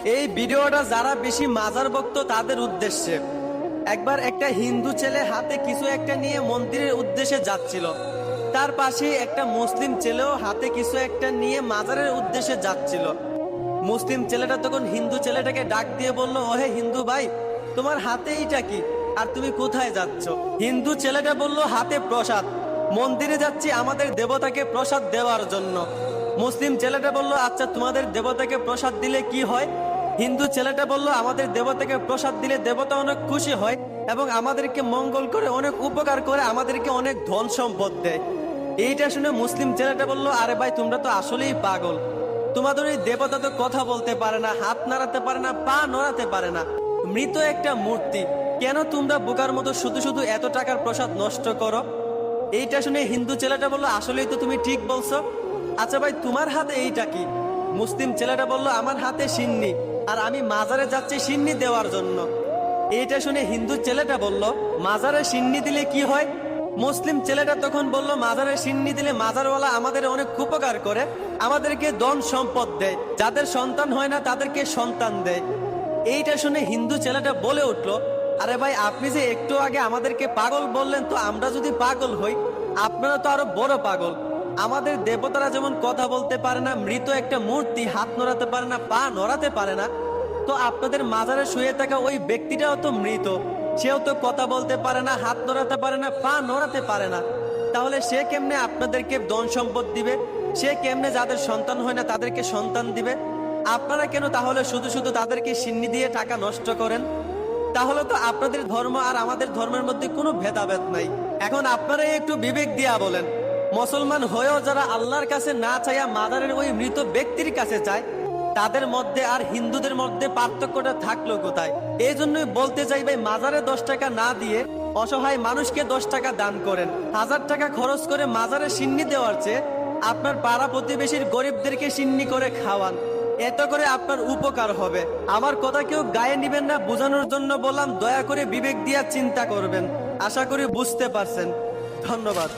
এই ভিডিওটা যারা বেশি মাজার ভক্ত তাদের উদ্দেশ্যে। একবার একটা হিন্দু ছেলে হাতে কিছু একটা নিয়ে মন্দিরের উদ্দেশ্যে যাচ্ছিল, তার পাশে একটা মুসলিম ছেলেও হাতে কিছু একটা নিয়ে মাজারের উদ্দেশ্যে যাচ্ছিল। মুসলিম ছেলেটা তখন হিন্দু ছেলেটাকে ডাক দিয়ে বলল, ওহে হিন্দু ভাই, তোমার হাতে এইটা কি আর তুমি কোথায় যাচ্ছ? হিন্দু ছেলেটা বলল, হাতে প্রসাদ, মন্দিরে যাচ্ছি আমাদের দেবতাকে প্রসাদ দেওয়ার জন্য। মুসলিম ছেলেটা বলল, আচ্ছা তোমাদের দেবতাকে প্রসাদ দিলে কি হয়? হিন্দু ছেলেটা বলল, আমাদের দেবতাকে প্রসাদ দিলে দেবতা অনেক খুশি হয় এবং আমাদেরকে মঙ্গল করে, অনেক উপকার করে, আমাদেরকে অনেক ধন সম্পদ দেয়। এইটা শুনে মুসলিম ছেলেটা বলল, আরে ভাই তোমরা তো আসলেই পাগল, তোমাদের ওই দেবতা তো কথা বলতে পারে না, হাত নাড়াতে পারে না, পা নড়াতে পারে না, মৃত একটা মূর্তি, কেন তোমরা বোকার মতো শুধু শুধু এত টাকার প্রসাদ নষ্ট করো? এইটা শুনে হিন্দু ছেলেটা বলল, আসলেই তো তুমি ঠিক বলছো। আচ্ছা ভাই তোমার হাতে এইটা কি? মুসলিম ছেলেটা বলল, আমার হাতে সিন্নি, আর আমি মাজারে যাচ্ছি সিন্নি দেওয়ার জন্য। এইটা শুনে হিন্দু ছেলেটা বলল, মাজারে সিন্নি দিলে কি হয়? মুসলিম ছেলেটা তখন বলল, মাজারে সিন্নি দিলে মাজারওয়ালা আমাদের অনেক উপকার করে, আমাদেরকে ধন সম্পদ দেয়, যাদের সন্তান হয় না তাদেরকে সন্তান দেয়। এইটা শুনে হিন্দু ছেলেটা বলে উঠলো, আরে ভাই আপনি যে একটু আগে আমাদেরকে পাগল বললেন, তো আমরা যদি পাগল হই আপনারা তো আরো বড় পাগল। আমাদের দেবতারা যেমন কথা বলতে পারে না, মৃত একটা মূর্তি হাত নড়াতে পারে না, পা নড়াতে পারে না, তো আপনাদের মাজারে শুয়ে থাকা ওই ব্যক্তিটাও তো মৃত, সেও তো কথা বলতে পারে না, হাত নড়াতে পারে না, পা নড়াতে পারে না। তাহলে সে কেমনে আপনাদেরকে ধন সম্পদ দিবে? সে কেমনে যাদের সন্তান হয় না তাদেরকে সন্তান দিবে? আপনারা কেন তাহলে শুধু শুধু তাদেরকে সিন্নি দিয়ে টাকা নষ্ট করেন? তাহলে তো আপনাদের ধর্ম আর আমাদের ধর্মের মধ্যে কোনো ভেদাভেদ নাই। এখন আপনারা একটু বিবেক দিয়া বলেন, মুসলমান হয়েও যারা আল্লাহর কাছে না চাইয়া মাজারের ওই মৃত ব্যক্তির কাছে চায়, তাদের মধ্যে আর হিন্দুদের মধ্যে পার্থক্যটা থাকলো কোথায়? এই জন্যই বলতে চাই ভাই, মাজারে 10 টাকা না দিয়ে অসহায় মানুষকে 10 টাকা দান করেন। 1000 টাকা খরচ করে মাজারে সিন্নি দেওয়ার চেয়ে আপনার পাড়া প্রতিবেশীর গরিবদেরকে সিন্নি করে খাওয়ান, এত করে আপনার উপকার হবে। আমার কথা কেউ গায়ে নিবেন না, বোঝানোর জন্য বললাম, দয়া করে বিবেক দিয়া চিন্তা করবেন। আশা করি বুঝতে পারছেন। ধন্যবাদ।